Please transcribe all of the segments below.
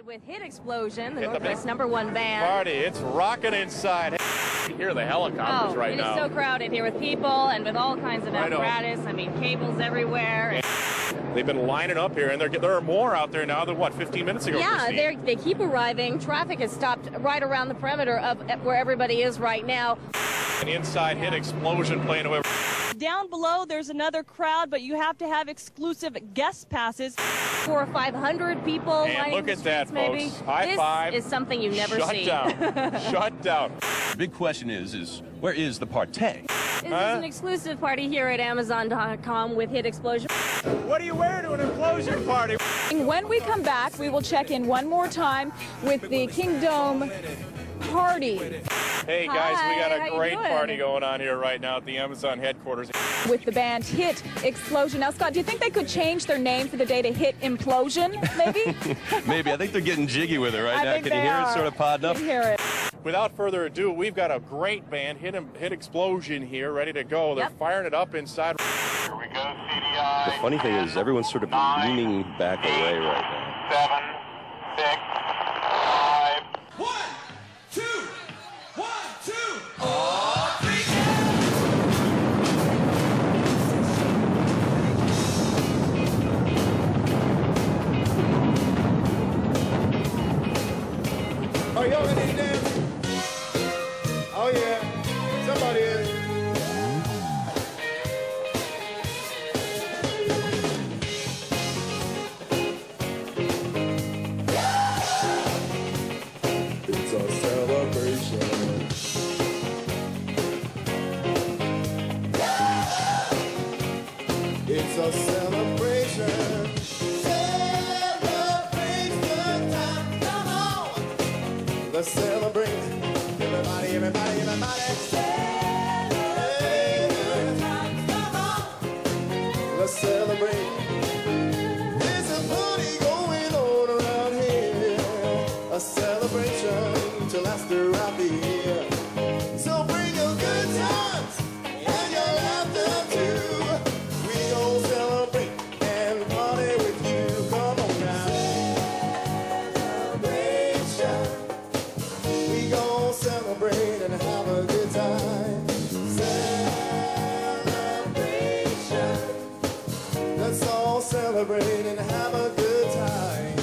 With Hit Explosion, the Northwest #1 band. Party, it's rocking inside. You hear the helicopters right now. It is so crowded here with people and with all kinds of apparatus. I mean, cables everywhere. They've been lining up here, and there are more out there now than, what, 15 minutes ago? Yeah, they keep arriving. Traffic has stopped right around the perimeter of where everybody is right now. An inside Hit Explosion playing away. Down below, there's another crowd, but you have to have exclusive guest passes. 400 or 500 people And look at that, maybe. folks. High five. This is something you never see. Shut down. Shut down. The big question is where is the party? This is an exclusive party here at Amazon.com with Hit Explosion. What do you wear to an explosion party? When we come back, we will check in one more time with the Kingdome party. Hey guys, we got Hi, a how great you doing? party going on here right now at the Amazon headquarters. With the band Hit Explosion. Now, Scott, do you think they could change their name for the day to Hit Implosion, maybe? Maybe. I think they're getting jiggy with it right now. think Can you they hear are. it sort of podding up? I can hear it. Without further ado, we've got a great band, Hit Explosion here, ready to go. They're firing it up inside. Here we go, CDI. The funny thing is everyone's sort of leaning back away right now. 7, 6, 5. 1, 2, 1, 2, oh, 3. Are y'all ready to dance? Oh yeah, somebody is. It's a celebration. It's a celebration. Celebration time. Come on. Let's celebrate. Everybody, everybody, everybody. Celebration time. Come on. Let's celebrate. There's a party going on around here. A celebration to last throughout the year. So bring your good times and your laughter too. We gon' celebrate and party with you. Come on now. Celebration. We gon' celebrate and have a good time. Celebration. Let's all celebrate and have a good time.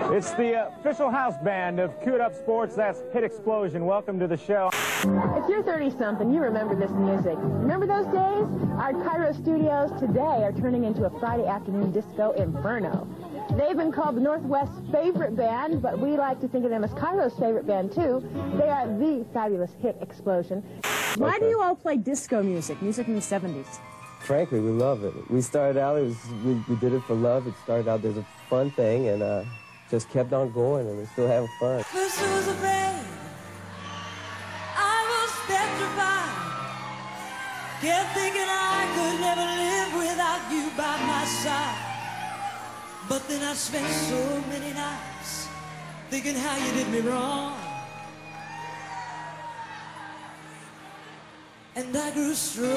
It's the official house band of Queued Up Sports. That's Hit Explosion. Welcome to the show. If you're 30-something, you remember this music. Remember those days? Our Cairo studios today are turning into a Friday afternoon disco inferno. They've been called the Northwest's favorite band, but we like to think of them as Cairo's favorite band, too. They are the fabulous Hit Explosion. Why do you all play disco music, music from the 70s? Frankly, we love it. We started out, we did it for love. It started out as a fun thing, and just kept on going, and we're still having fun. This was a bed. I was petrified. Kept thinking I could never live without you by my side. But then I spent so many nights thinking how you did me wrong. And I grew strong.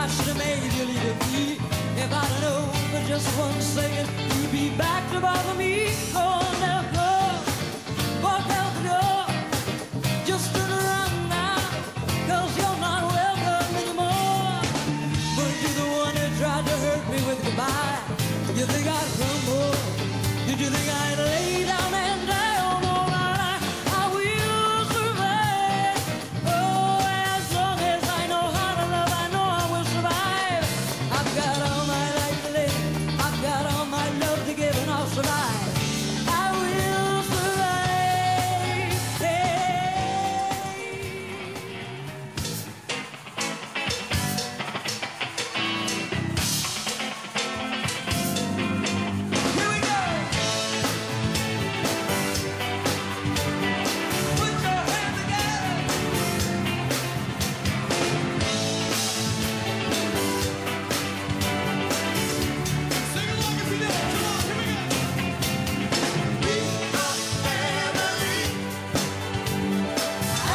I should have made you leave with me. If I'd have known for just 1 second you'd be back to bother me. Oh, now go, walk out the door. Just turn around now, 'cause you're not welcome anymore. But you're the one that tried to hurt me with goodbye. You think I'd crumble? Did you think I'd lay down and die? Oh, no, I will survive. Oh, as long as I know how to love, I know I will survive. I've got all my life to live. I've got all my love to give, and I'll survive. I will survive. Here we go. Put your hands together. Sing along if you know it. Come on, here we go. We are family.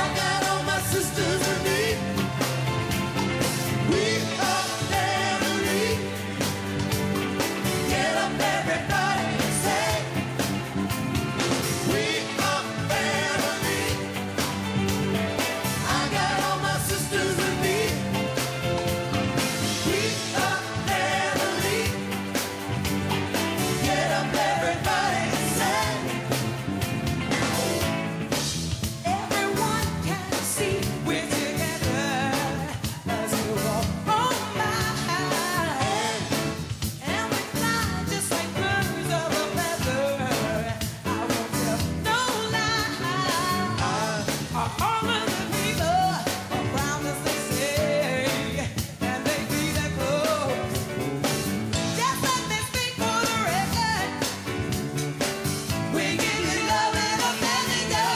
I got all my sisters with me. We are family. Get up, everybody, and say, we are family. I got all my sisters with me. We are family. Get up, everybody, and say, everyone can see we're together as we walk on by. And we fly just like birds of a feather. I won't tell no lie. All of the people around us, they say, and they be that close. Just let me speak for the record. We give you love and a family go.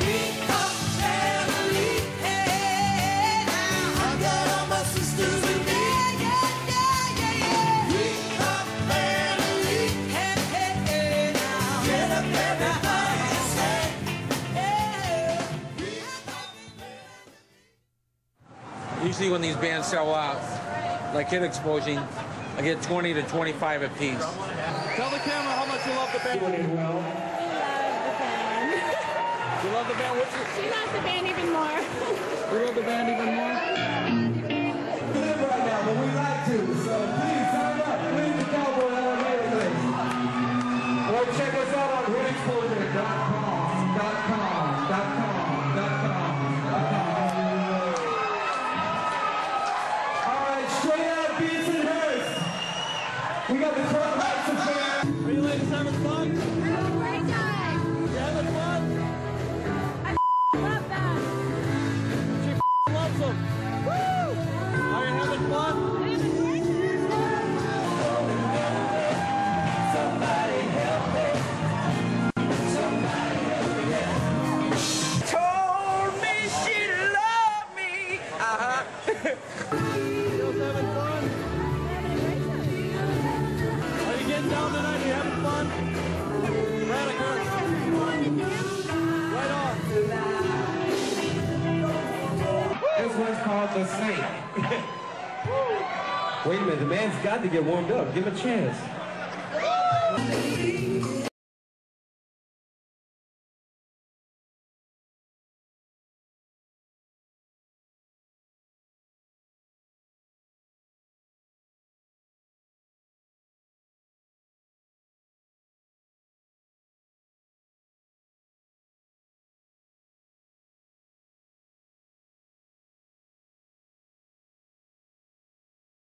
We are family. Hey, I got all my sisters with me. We are family. Hey, now. Get up, everybody, and say, Usually when these bands sell out, like Hit Explosion, I get 20 to 25 a piece. Tell the camera how much you love the band. You love the band? She loves the band even more. You love the band even more? Live right now, but we like to. So please sign up. Please the cowboy elevator, please. Or check us out on hitexposure.com. All right, straight out Beats and Hurst. We got the crowd back to fair. Are you ladies having fun? Great time. You having fun? I love that. She loves them. Woo! Are you having fun? Somebody help me. Somebody help me. Told me she loved me. Girls having fun? Are you getting down tonight? Are you having fun? Veronica. Right on. This one's called The Snake. Wait a minute, the man's got to get warmed up. Give him a chance.